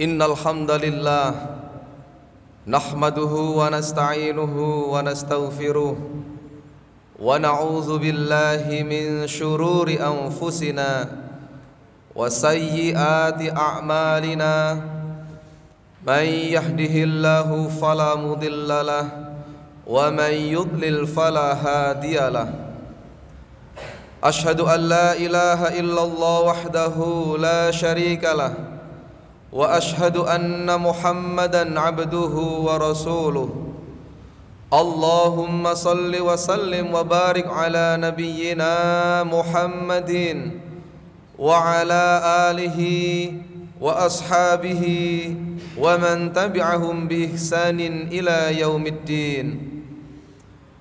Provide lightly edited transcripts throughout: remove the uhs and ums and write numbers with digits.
Innal hamdalillah nahmaduhu wa nasta'inuhu wa nastaghfiruh wa na'udzu billahi min shururi anfusina wa sayyiati a'malina. Man yahdihillahu fala mudilla lahu wa man yudlil fala hadiya lahu. Ashhadu an la ilaha illallah wahdahu la syarika lahu wa ashhadu anna Muhammadan abduhu wa rasuluh. Allahumma salli wa sallim wa barik ala nabiyyina Muhammadin wa ala alihi wa ashabihi wa man tabi'ahum bi ihsanin ila yaumiddin.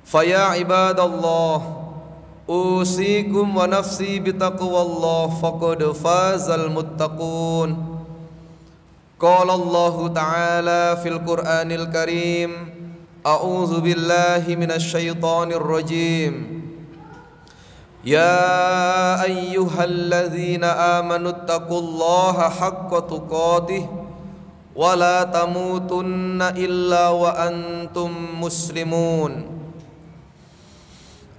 Faya ibadallah, usikum wa nafsi bitaqwallah faqad fazal muttaqun. Qala Allah Ta'ala fil Qur'anil Karim, a'udzu billahi minasy syaithanir rajim. Ya ayyuhalladzina amanu taqullaha haqqa tuqatih wa la tamutunna illa wa antum muslimun.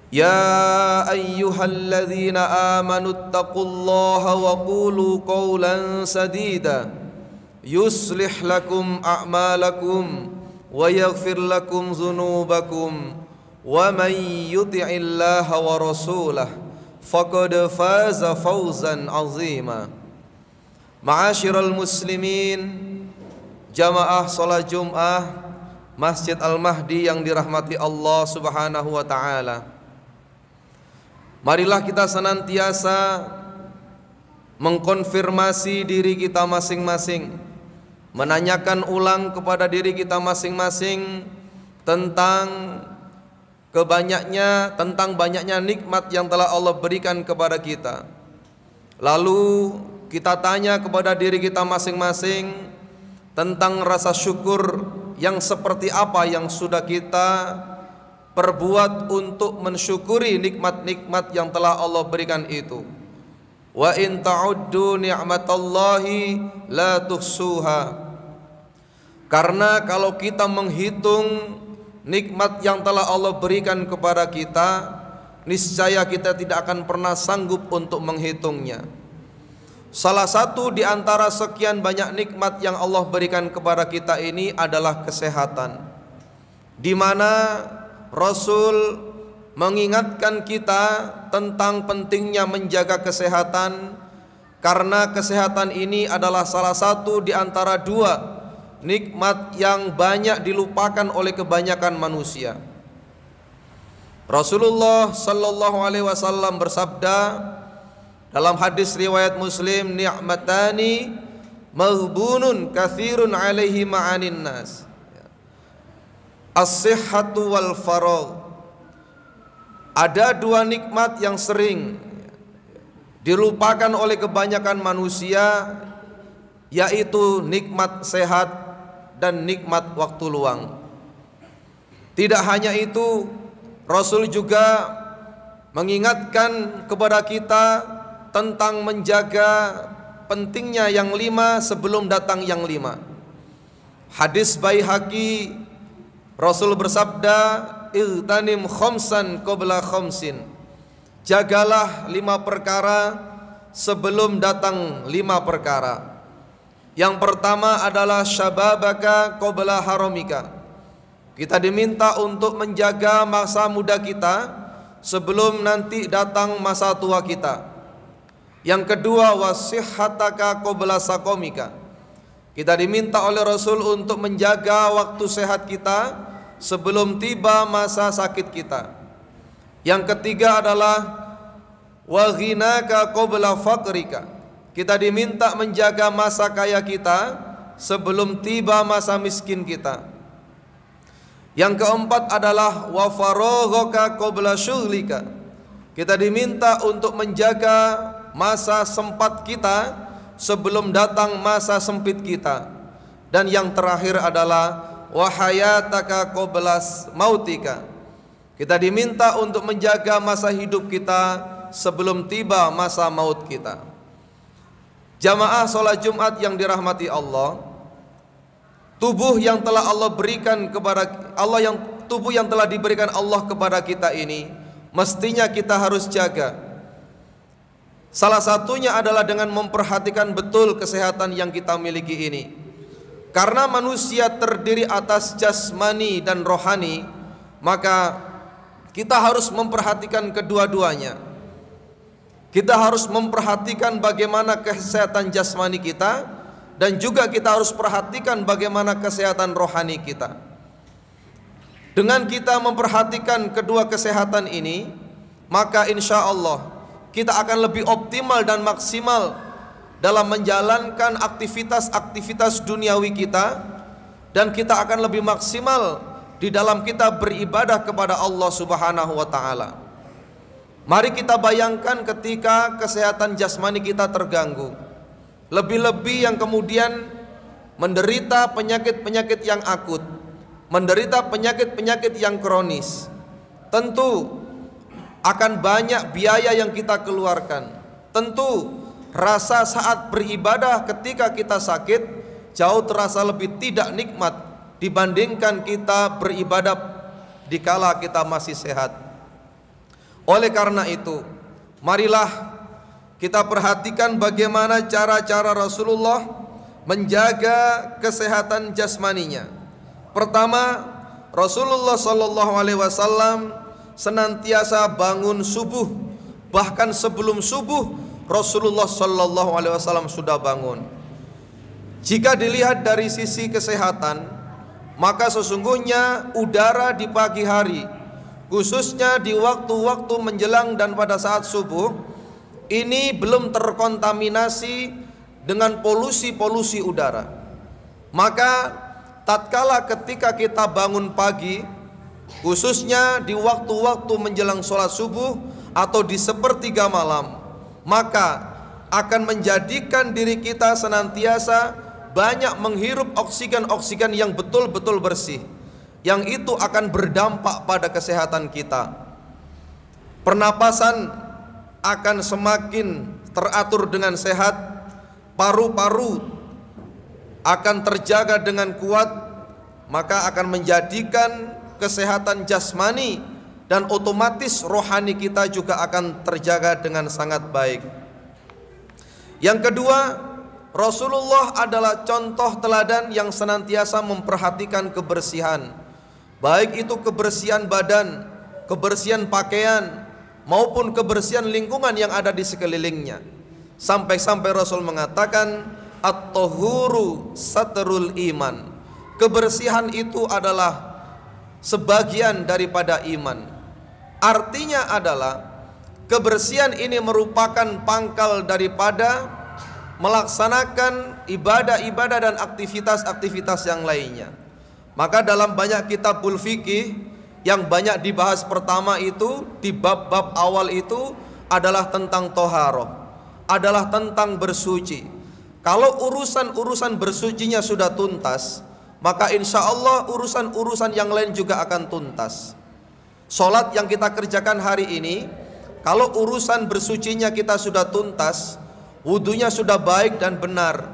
Ya ayyuhalladzina amanu taqullaha wa qulu qawlan sadida yuslih lakum a'malakum wa yaghfir lakum dhunubakum wa man yuti'illaha wa rasulahu faqad faza fawzan 'azima. Ma'asyiral muslimin, jamaah salat Jumat Masjid Al-Mahdi yang dirahmati Allah Subhanahu wa taala. Marilah kita senantiasa mengkonfirmasi diri kita masing-masing, menanyakan ulang kepada diri kita masing-masing tentang banyaknya nikmat yang telah Allah berikan kepada kita. Lalu kita tanya kepada diri kita masing-masing tentang rasa syukur yang seperti apa yang sudah kita perbuat untuk mensyukuri nikmat-nikmat yang telah Allah berikan itu. Wa in ta'uddu ni'matallahi la tuhsuha. Karena kalau kita menghitung nikmat yang telah Allah berikan kepada kita, niscaya kita tidak akan pernah sanggup untuk menghitungnya. Salah satu di antara sekian banyak nikmat yang Allah berikan kepada kita ini adalah kesehatan, di mana Rasul mengingatkan kita tentang pentingnya menjaga kesehatan, karena kesehatan ini adalah salah satu di antara dua nikmat yang banyak dilupakan oleh kebanyakan manusia. Rasulullah sallallahu alaihi wasallam bersabda dalam hadis riwayat Muslim, ni'matani maghbunun katsirun alaihi ma'anin nas, as-sihhatu wal faragh. Ada dua nikmat yang sering dilupakan oleh kebanyakan manusia, yaitu nikmat sehat dan nikmat waktu luang. Tidak hanya itu, Rasul juga mengingatkan kepada kita tentang menjaga pentingnya yang 5 sebelum datang yang 5. Hadis Baihaqi, Rasul bersabda, "Igtanim khamsan qabla khamsin." Jagalah 5 perkara sebelum datang 5 perkara. Yang pertama adalah syababaka qabla haramika. Kita diminta untuk menjaga masa muda kita sebelum nanti datang masa tua kita. Yang kedua, wasihhataka qabla saqamika. Kita diminta oleh Rasul untuk menjaga waktu sehat kita sebelum tiba masa sakit kita. Yang ketiga adalah wa ghinaka qabla faqrika. Kita diminta menjaga masa kaya kita sebelum tiba masa miskin kita. Yang keempat adalah wa faraghaka qabla syughlika. Kita diminta untuk menjaga masa sempat kita sebelum datang masa sempit kita. Dan yang terakhir adalah wa hayataka qabla mautika. Kita diminta untuk menjaga masa hidup kita sebelum tiba masa maut kita. Jamaah sholat Jumat yang dirahmati Allah, tubuh yang telah Allah berikan kepada tubuh yang telah diberikan Allah kepada kita ini mestinya kita harus jaga. Salah satunya adalah dengan memperhatikan betul kesehatan yang kita miliki ini. Karena manusia terdiri atas jasmani dan rohani, maka kita harus memperhatikan kedua-duanya. Kita harus memperhatikan bagaimana kesehatan jasmani kita, dan juga kita harus perhatikan bagaimana kesehatan rohani kita. Dengan kita memperhatikan kedua kesehatan ini, maka insya Allah kita akan lebih optimal dan maksimal dalam menjalankan aktivitas-aktivitas duniawi kita, dan kita akan lebih maksimal di dalam kita beribadah kepada Allah Subhanahu wa taala. Mari kita bayangkan ketika kesehatan jasmani kita terganggu, lebih-lebih yang kemudian menderita penyakit-penyakit yang akut, menderita penyakit-penyakit yang kronis. Tentu akan banyak biaya yang kita keluarkan. Tentu rasa saat beribadah ketika kita sakit jauh terasa lebih tidak nikmat dibandingkan kita beribadah dikala kita masih sehat. Oleh karena itu, marilah kita perhatikan bagaimana cara-cara Rasulullah menjaga kesehatan jasmaninya. Pertama, Rasulullah sallallahu alaihi wasallam senantiasa bangun subuh. Bahkan sebelum subuh Rasulullah sallallahu alaihi wasallam sudah bangun. Jika dilihat dari sisi kesehatan, maka sesungguhnya udara di pagi hari, khususnya di waktu-waktu menjelang dan pada saat subuh, ini belum terkontaminasi dengan polusi-polusi udara. Maka tatkala ketika kita bangun pagi, khususnya di waktu-waktu menjelang sholat subuh atau di sepertiga malam, maka akan menjadikan diri kita senantiasa banyak menghirup oksigen-oksigen yang betul-betul bersih, yang itu akan berdampak pada kesehatan kita. Pernapasan akan semakin teratur dengan sehat, paru-paru akan terjaga dengan kuat, maka akan menjadikan kesehatan jasmani dan otomatis rohani kita juga akan terjaga dengan sangat baik. Yang kedua, Rasulullah adalah contoh teladan yang senantiasa memperhatikan kebersihan, baik itu kebersihan badan, kebersihan pakaian, maupun kebersihan lingkungan yang ada di sekelilingnya. Sampai-sampai Rasul mengatakan, at-tahuru satrul iman. Kebersihan itu adalah sebagian daripada iman. Artinya adalah kebersihan ini merupakan pangkal daripada melaksanakan ibadah-ibadah dan aktivitas-aktivitas yang lainnya. Maka dalam banyak kitabul fikih yang banyak dibahas pertama itu, di bab-bab awal itu adalah tentang toharoh, adalah tentang bersuci. Kalau urusan-urusan bersucinya sudah tuntas, maka insya Allah urusan-urusan yang lain juga akan tuntas. Sholat yang kita kerjakan hari ini, kalau urusan bersucinya kita sudah tuntas, wudunya sudah baik dan benar,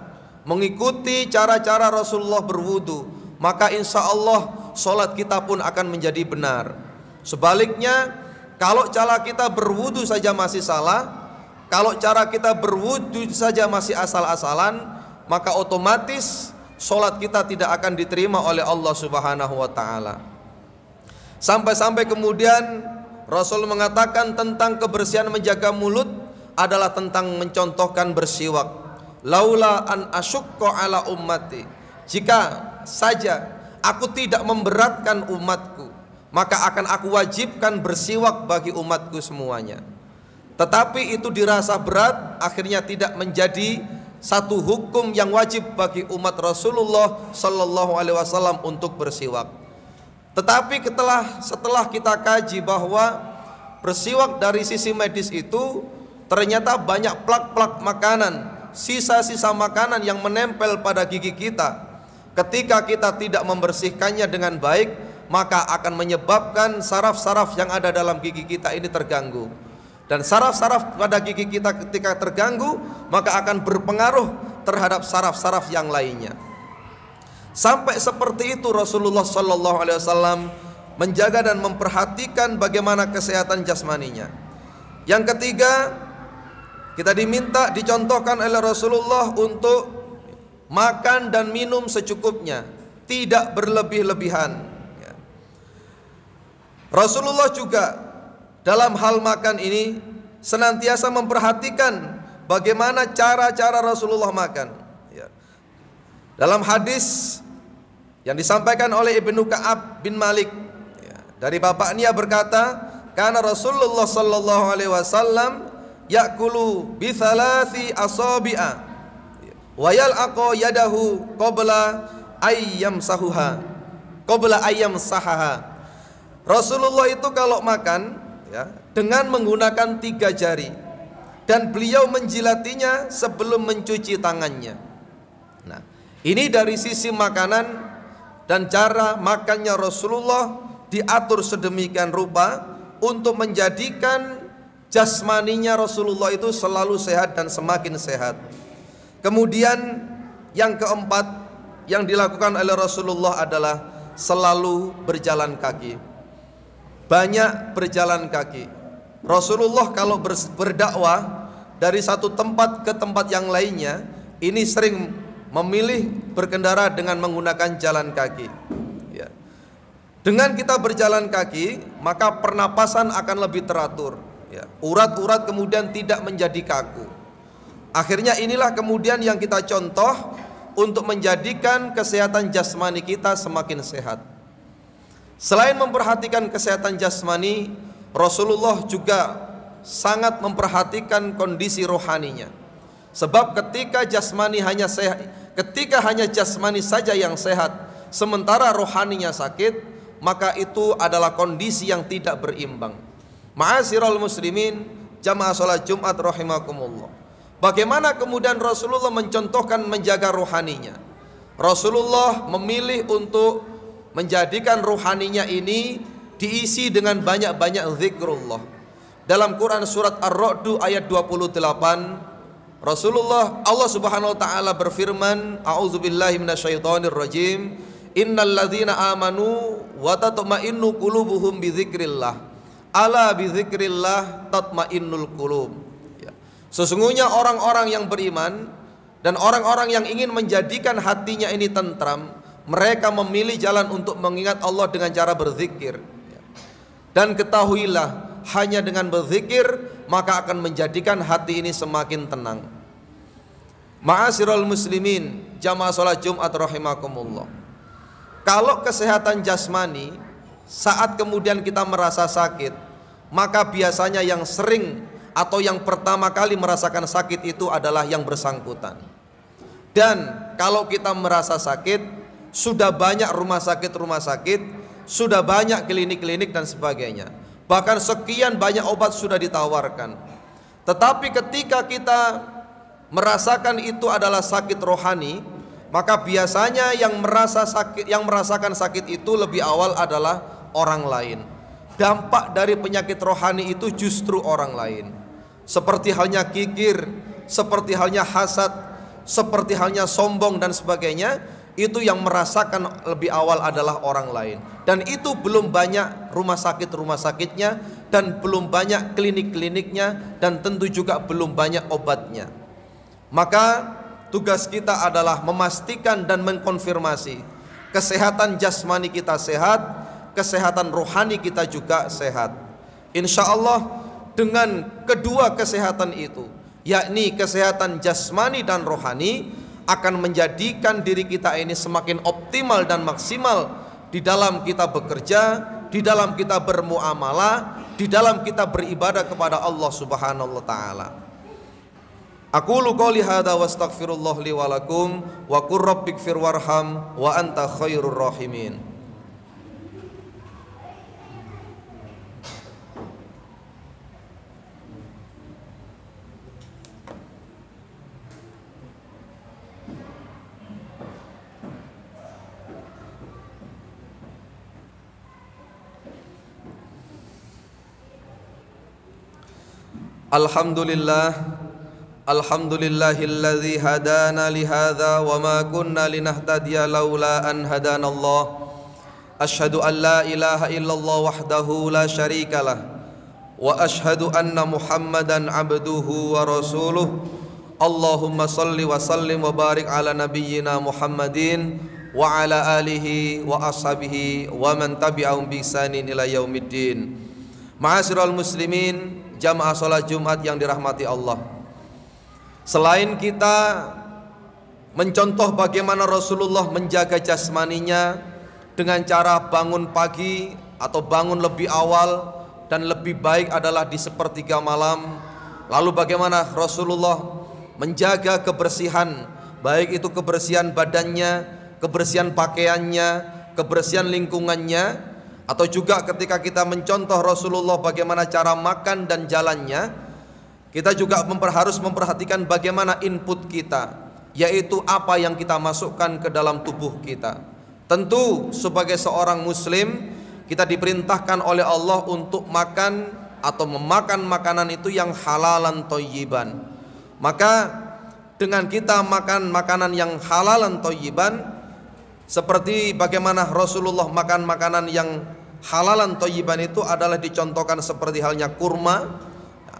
mengikuti cara-cara Rasulullah berwudu, maka insya Allah sholat kita pun akan menjadi benar. Sebaliknya, kalau cara kita berwudu saja masih salah, kalau cara kita berwudu saja masih asal-asalan, maka otomatis sholat kita tidak akan diterima oleh Allah Subhanahu wa ta'ala. Sampai-sampai kemudian Rasul mengatakan tentang kebersihan menjaga mulut adalah tentang mencontohkan bersiwak. Laula an asyukko ala ummati, jika saja aku tidak memberatkan umatku, maka akan aku wajibkan bersiwak bagi umatku semuanya. Tetapi itu dirasa berat, akhirnya tidak menjadi satu hukum yang wajib bagi umat Rasulullah sallallahu alaihi wasallam untuk bersiwak. Tetapi setelah kita kaji bahwa bersiwak dari sisi medis itu ternyata banyak plak-plak makanan, sisa-sisa makanan yang menempel pada gigi kita. Ketika kita tidak membersihkannya dengan baik, maka akan menyebabkan saraf-saraf yang ada dalam gigi kita ini terganggu. Dan saraf-saraf pada gigi kita ketika terganggu, maka akan berpengaruh terhadap saraf-saraf yang lainnya. Sampai seperti itu Rasulullah Sallallahu Alaihi Wasallam menjaga dan memperhatikan bagaimana kesehatan jasmaninya. Yang ketiga, kita diminta, dicontohkan oleh Rasulullah untuk makan dan minum secukupnya, tidak berlebih-lebihan. Rasulullah juga dalam hal makan ini senantiasa memperhatikan bagaimana cara-cara Rasulullah makan. Dalam hadis yang disampaikan oleh Ibnu Ka'ab bin Malik, dari bapaknya berkata, karena Rasulullah Sallallahu Alaihi Wasallam yakulu bi thalathi asabi'a wa yal'aqu yadahu qabla ayyam sahaha. Rasulullah itu kalau makan dengan menggunakan 3 jari, dan beliau menjilatinya sebelum mencuci tangannya. Nah, ini dari sisi makanan dan cara makannya Rasulullah diatur sedemikian rupa untuk menjadikan jasmaninya Rasulullah itu selalu sehat dan semakin sehat. Kemudian yang keempat yang dilakukan oleh Rasulullah adalah selalu berjalan kaki. Banyak berjalan kaki. Rasulullah kalau berdakwah dari satu tempat ke tempat yang lainnya, ini sering memilih berkendara dengan menggunakan jalan kaki. Dengan kita berjalan kaki, maka pernapasan akan lebih teratur. Urat-urat kemudian tidak menjadi kaku. Akhirnya inilah kemudian yang kita contoh untuk menjadikan kesehatan jasmani kita semakin sehat. Selain memperhatikan kesehatan jasmani, Rasulullah juga sangat memperhatikan kondisi rohaninya. Sebab ketika hanya jasmani saja yang sehat, sementara rohaninya sakit, maka itu adalah kondisi yang tidak berimbang. Ma'asyiral muslimin, jamaah salat Jumat rahimakumullah. Bagaimana kemudian Rasulullah mencontohkan menjaga rohaninya? Rasulullah memilih untuk menjadikan rohaninya ini diisi dengan banyak-banyak zikrullah. Dalam Quran surat Ar-Ra'd ayat 28, Allah Subhanahu wa taala berfirman, a'udzubillahi minasyaitonir rajim, innal ladzina amanu wa tatma'innu qulubuhum bidzikrillah, ala bidzikrillah tatma'innul qulub. Sesungguhnya orang-orang yang beriman dan orang-orang yang ingin menjadikan hatinya ini tentram, mereka memilih jalan untuk mengingat Allah dengan cara berzikir. Dan ketahuilah, hanya dengan berzikir maka akan menjadikan hati ini semakin tenang. Ma'asyiral muslimin, jamaah salat Jumat rahimakumullah. Kalau kesehatan jasmani, saat kemudian kita merasa sakit, maka biasanya yang sering atau yang pertama kali merasakan sakit itu adalah yang bersangkutan. Dan kalau kita merasa sakit, sudah banyak rumah sakit, sudah banyak klinik-klinik dan sebagainya. Bahkan sekian banyak obat sudah ditawarkan. Tetapi ketika kita merasakan itu adalah sakit rohani, maka biasanya yang merasakan sakit itu lebih awal adalah orang lain. Dampak dari penyakit rohani itu justru orang lain. Seperti halnya kikir, seperti halnya hasad, seperti halnya sombong dan sebagainya. Itu yang merasakan lebih awal adalah orang lain. Dan itu belum banyak rumah sakitnya, dan belum banyak klinik-kliniknya, dan tentu juga belum banyak obatnya. Maka tugas kita adalah memastikan dan mengkonfirmasi kesehatan jasmani kita sehat, kesehatan rohani kita juga sehat. Insya Allah dengan kedua kesehatan itu, yakni kesehatan jasmani dan rohani, akan menjadikan diri kita ini semakin optimal dan maksimal di dalam kita bekerja, di dalam kita bermuamalah, di dalam kita beribadah kepada Allah Subhanahu wa taala. Aqulu qouli hadza wa astaghfirullah li wa lakum wa qur rabbighfir warham wa anta khairur rahimin. Alhamdulillah, alhamdulillahilladzi hadana lihadza wa ma kunna linahtadiya laula an hadanallah. Asyhadu an la ilaha illallah wahdahu la syarikalah wa asyhadu anna Muhammadan abduhu wa rasuluh. Allahumma salli wa sallim wa barik ala nabiyyina Muhammadin wa ala alihi wa ashabihi wa man tabi'ahum bi ihsanin ila yaumiddin. Ma'asyiral muslimin, jamaah salat Jumat yang dirahmati Allah. Selain kita mencontoh bagaimana Rasulullah menjaga jasmaninya dengan cara bangun pagi atau bangun lebih awal, dan lebih baik adalah di sepertiga malam. Lalu bagaimana Rasulullah menjaga kebersihan, baik itu kebersihan badannya, kebersihan pakaiannya, kebersihan lingkungannya, atau juga ketika kita mencontoh Rasulullah bagaimana cara makan dan jalannya, kita juga harus memperhatikan bagaimana input kita, yaitu apa yang kita masukkan ke dalam tubuh kita. Tentu sebagai seorang muslim, kita diperintahkan oleh Allah untuk makan atau memakan makanan itu yang halalan thayyiban. Maka dengan kita makan makanan yang halalan thayyiban, seperti bagaimana Rasulullah makan makanan yang halalan thayyiban itu adalah dicontohkan seperti halnya kurma,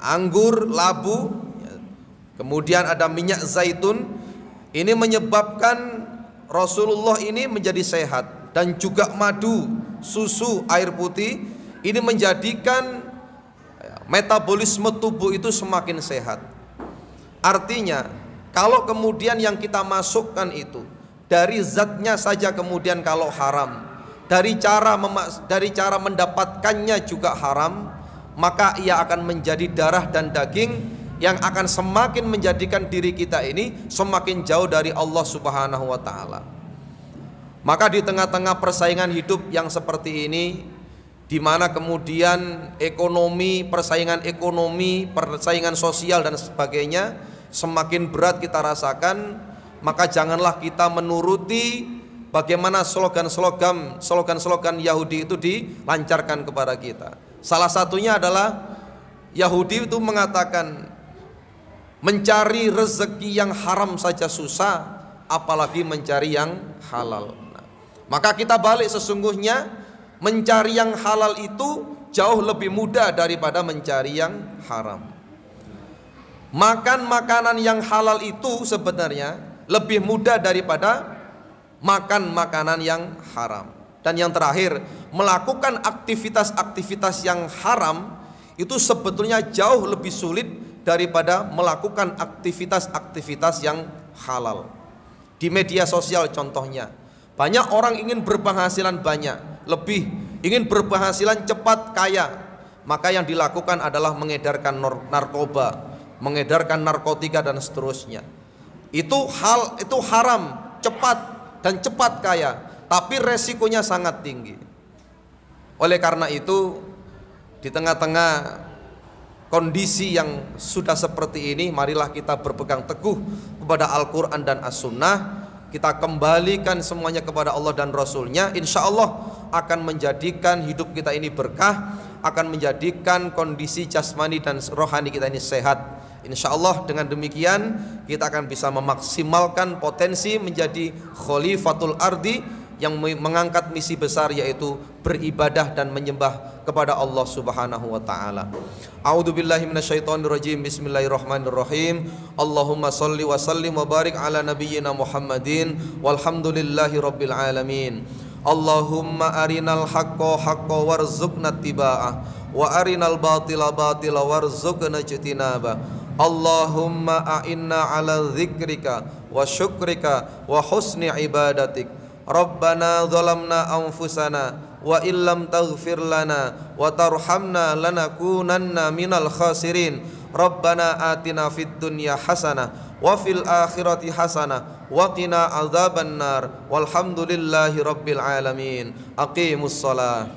anggur, labu, kemudian ada minyak zaitun. Ini menyebabkan Rasulullah ini menjadi sehat, dan juga madu, susu, air putih ini menjadikan metabolisme tubuh itu semakin sehat. Artinya kalau kemudian yang kita masukkan itu dari zatnya saja kemudian kalau haram, dari cara mendapatkannya juga haram, maka ia akan menjadi darah dan daging yang akan semakin menjadikan diri kita ini semakin jauh dari Allah Subhanahu wa taala. Maka di tengah-tengah persaingan hidup yang seperti ini, di mana kemudian ekonomi, persaingan sosial dan sebagainya semakin berat kita rasakan, maka janganlah kita menuruti bagaimana slogan-slogan Yahudi itu dilancarkan kepada kita. Salah satunya adalah Yahudi itu mengatakan mencari rezeki yang haram saja susah, apalagi mencari yang halal. Maka kita balik, sesungguhnya mencari yang halal itu jauh lebih mudah daripada mencari yang haram. Makan makanan yang halal itu sebenarnya lebih mudah daripada makan makanan yang haram. Dan yang terakhir, melakukan aktivitas-aktivitas yang haram itu sebetulnya jauh lebih sulit daripada melakukan aktivitas-aktivitas yang halal. Di media sosial contohnya, banyak orang ingin berpenghasilan banyak, lebih ingin berpenghasilan cepat kaya, maka yang dilakukan adalah mengedarkan narkoba, mengedarkan narkotika dan seterusnya. Itu haram, cepat kaya, tapi resikonya sangat tinggi. Oleh karena itu, di tengah-tengah kondisi yang sudah seperti ini, marilah kita berpegang teguh kepada Al-Quran dan As-Sunnah. Kita kembalikan semuanya kepada Allah dan Rasulnya. Insya Allah akan menjadikan hidup kita ini berkah, akan menjadikan kondisi jasmani dan rohani kita ini sehat. Insya Allah dengan demikian kita akan bisa memaksimalkan potensi menjadi khalifatul ardi yang mengangkat misi besar, yaitu beribadah dan menyembah kepada Allah Subhanahu wa taala. A'udzubillahi minasyaitonirrajim. Bismillahirrahmanirrahim. Allahumma shalli wa sallim wa barik ala nabiyyina Muhammadin walhamdulillahi rabbil alamin. Allahumma arinal haqqa haqqan warzuqna ittiba'ah wa arinal batila batila warzuqna ijtinabah. Allahumma a'inna ala dzikrika wa syukrika wa husni ibadatik. Rabbana zalamna anfusana wa illam taghfir lana wa tarhamna lanakunanna minal khasirin. Rabbana atina fid dunya hasanah wa fil akhirati hasanah wa qina adzabannar. Walhamdulillahi rabbil alamin. Aqimus shalah.